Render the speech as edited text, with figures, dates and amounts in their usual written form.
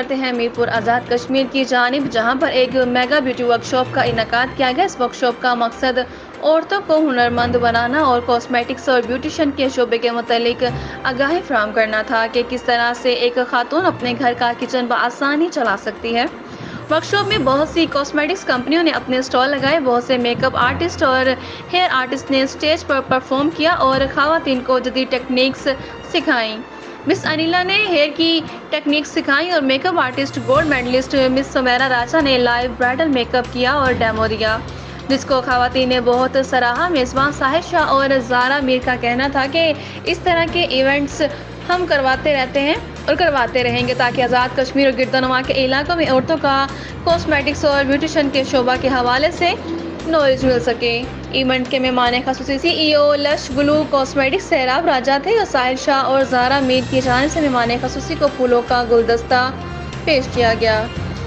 کرتے ہیں میرپور آزاد کشمیر کی جانب، جہاں پر ایک میگا بیوٹی ورک شاپ کا انعقاد کیا گیا۔ اس ورک شاپ کا مقصد عورتوں کو ہنرمند بنانا اور کاسمیٹکس اور بیوٹیشن کے شعبے کے متعلق آگاہی فراہم کرنا تھا کہ کس طرح سے ایک خاتون اپنے گھر کا کچن بآسانی چلا سکتی ہے۔ ورکشاپ میں بہت سی کاسمیٹکس کمپنیوں نے اپنے اسٹال لگائے، بہت سے میک اپ آرٹسٹ اور ہیئر آرٹسٹ نے اسٹیج پر پرفارم کیا اور خواتین کو جدید ٹیکنیکس سکھائیں۔ مس انیلا نے ہیئر کی ٹیکنیکس سکھائیں اور make up artist gold medalist miss Samira Raja نے لائیو برائڈل میک اپ کیا اور ڈیمو دیا، جس کو خواتین نے بہت سراہا۔ میزبان ساحر شاہ اور زارا میر کا کہنا تھا کہ اس طرح کے ایونٹس ہم کرواتے رہتے ہیں اور کرواتے رہیں گے تاکہ آزاد کشمیر اور گردنواں کے علاقوں میں عورتوں کا کاسمیٹکس اور بیوٹیشن کے شعبہ کے حوالے سے نالج مل سکے۔ ایونٹ کے مہمان خصوصی سی ای او لش گلو کاسمیٹکس سیراب راجا تھے اور ساحر شاہ اور زارا میر کی جانب سے مہمان خصوصی کو پھولوں کا گلدستہ پیش کیا گیا۔